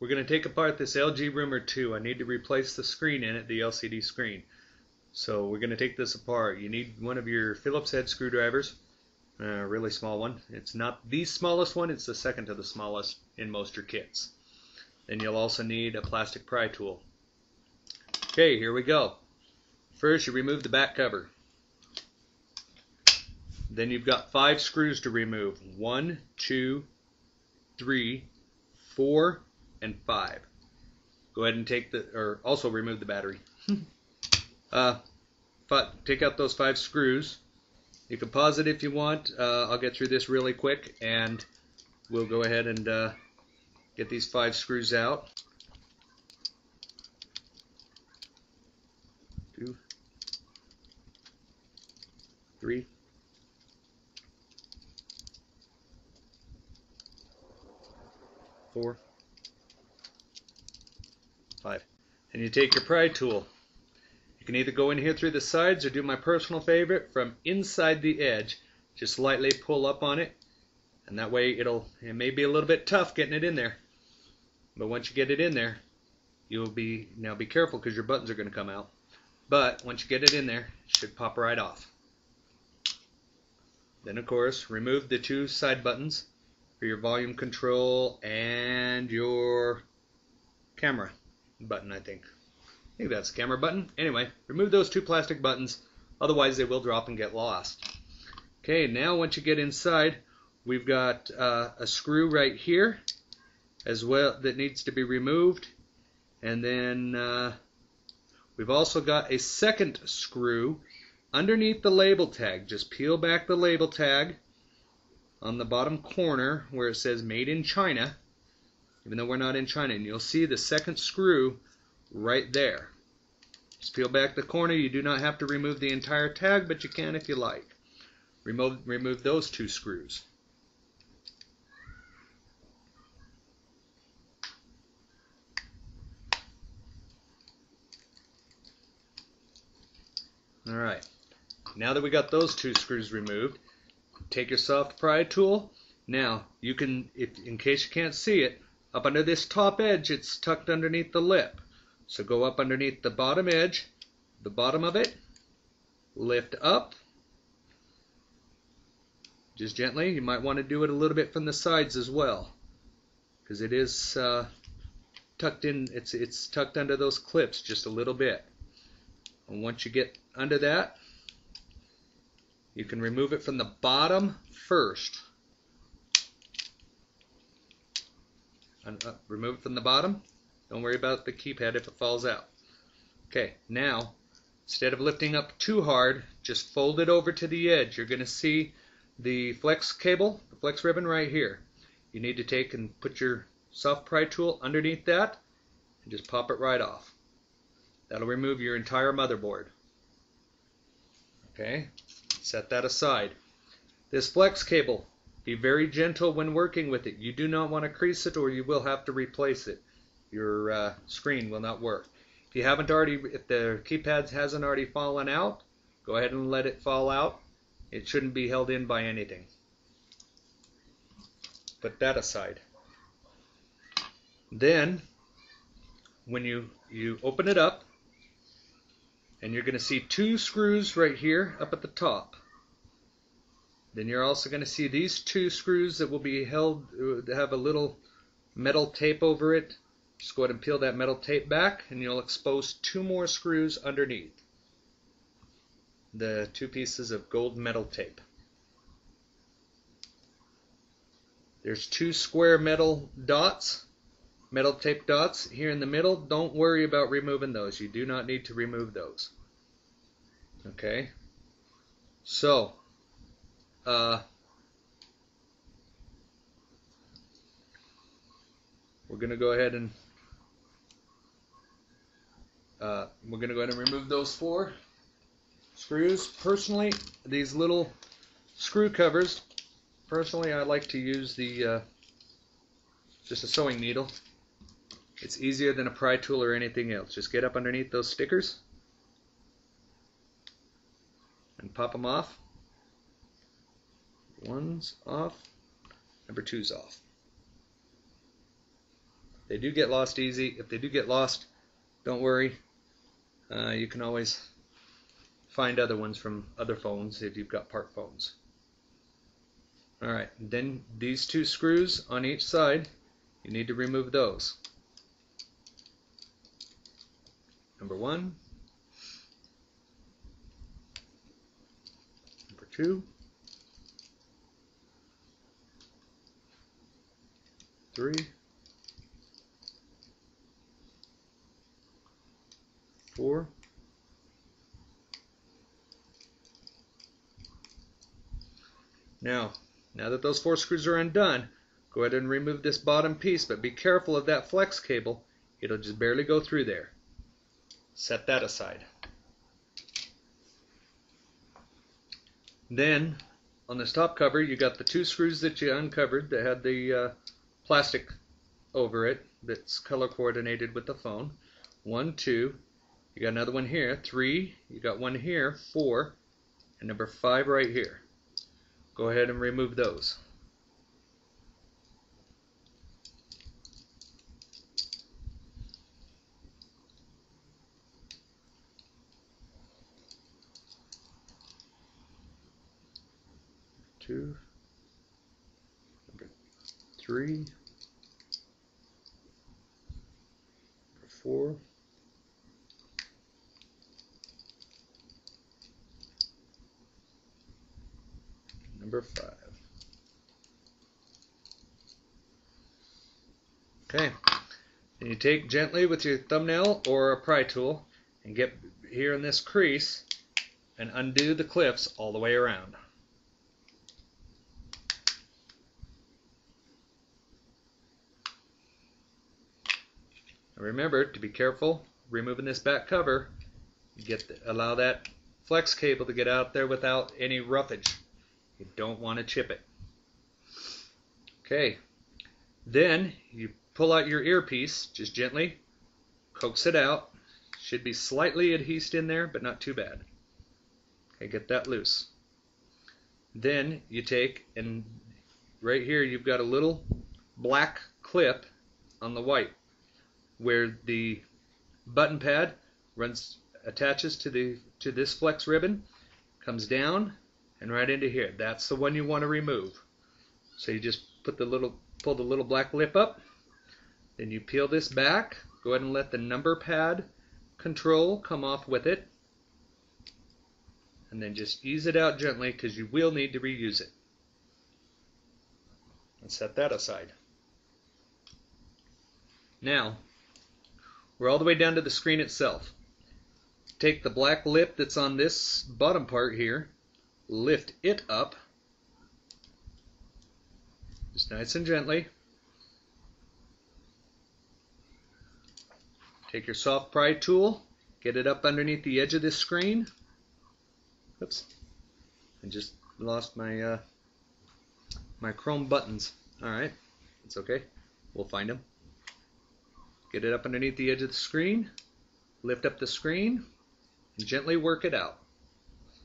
we're going to take apart this LG Rumor 2. I need to replace the screen in it, the LCD screen. So we're going to take this apart. You need one of your Phillips head screwdrivers, a really small one. It's not the smallest one, it's the second to the smallest in most your kits. Then you'll also need a plastic pry tool. Okay, here we go. First, you remove the back cover. Then you've got 5 screws to remove. 1, 2, 3, 4, and 5. Go ahead and take also remove the battery. But take out those 5 screws. You can pause it if you want. I'll get through this really quick and we'll go ahead and get these 5 screws out. 2, 3, 4, 5. And you take your pry tool. You can either go in here through the sides or do my personal favorite from inside the edge. Just lightly pull up on it, and that way it may be a little bit tough getting it in there. But once you get it in there, now be careful because your buttons are going to come out. But once you get it in there, it should pop right off. Then of course, remove the 2 side buttons for your volume control and your camera button, I think that's the camera button. Anyway, remove those 2 plastic buttons, otherwise they will drop and get lost. Okay, now once you get inside, we've got a screw right here as well that needs to be removed, and then we've also got a second screw underneath the label tag. Just peel back the label tag on the bottom corner where it says Made in China, even though we're not in China, and you'll see the second screw right there. Just peel back the corner. You do not have to remove the entire tag, but you can if you like. Remove those 2 screws. Alright, now that we got those 2 screws removed, take your soft pry tool. Now you can, in case you can't see it, up under this top edge it's tucked underneath the lip. So go up underneath the bottom edge, the bottom of it, lift up, just gently. You might want to do it a little bit from the sides as well, because it is tucked in. It's tucked under those clips just a little bit. And once you get under that, you can remove it from the bottom first. Remove it from the bottom. Don't worry about the keypad if it falls out. Okay, now instead of lifting up too hard, just fold it over to the edge. You're going to see the flex cable, the flex ribbon right here. You need to take and put your soft pry tool underneath that and just pop it right off. That'll remove your entire motherboard. Okay, set that aside. This flex cable, be very gentle when working with it. You do not want to crease it or you will have to replace it. Your screen will not work. If the keypad hasn't already fallen out, go ahead and let it fall out. It shouldn't be held in by anything. Put that aside. Then, when you open it up, and you're going to see 2 screws right here up at the top. Then you're also going to see these 2 screws that will be held, have a little metal tape over it. Just go ahead and peel that metal tape back and you'll expose 2 more screws underneath. The 2 pieces of gold metal tape. There's 2 square metal dots, metal tape dots here in the middle. Don't worry about removing those. You do not need to remove those. Okay, so we're going to go ahead and remove those 4 screws. Personally, these little screw covers, I like to use the just a sewing needle. It's easier than a pry tool or anything else. Just get up underneath those stickers and pop them off. 1's off, number 2's off. They do get lost easy. If they do get lost, don't worry. You can always find other ones from other phones if you've got part phones. Alright, then these two screws on each side, you need to remove those. Number 1, number 2, 3, 4, now that those 4 screws are undone, go ahead and remove this bottom piece, but be careful of that flex cable. It'll just barely go through there. Set that aside. Then on this top cover, you got the 2 screws that you uncovered that had the plastic over it that's color coordinated with the phone. 1, 2, you got another one here, 3, you got one here, 4, and number 5 right here. Go ahead and remove those. Two, number 3, number 4, number 5. Okay, and you take gently with your thumbnail or a pry tool and get here in this crease and undo the clips all the way around. Now remember to be careful removing this back cover. Allow that flex cable to get out there without any roughage. You don't want to chip it. Okay, then you pull out your earpiece, just gently coax it out. Should be slightly adhesed in there, but not too bad. Okay, get that loose. Then you take, and right here you've got a little black clip on the white where the button pad attaches to this flex ribbon, comes down and right into here. That's the one you want to remove. So you just pull the little black lip up, then you peel this back. Go ahead and let the number pad control come off with it, and then just ease it out gently because you will need to reuse it. And set that aside. Now we're all the way down to the screen itself. Take the black lip that's on this bottom part here, lift it up, just nice and gently. Take your soft pry tool, get it up underneath the edge of this screen. Oops, I just lost my my chrome buttons. Alright, it's okay, we'll find them. Get it up underneath the edge of the screen, lift up the screen, and gently work it out.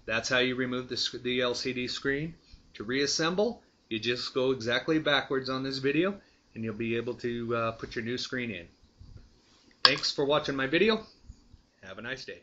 That's how you remove the LCD screen. To reassemble, you just go exactly backwards on this video, and you'll be able to put your new screen in. Thanks for watching my video. Have a nice day.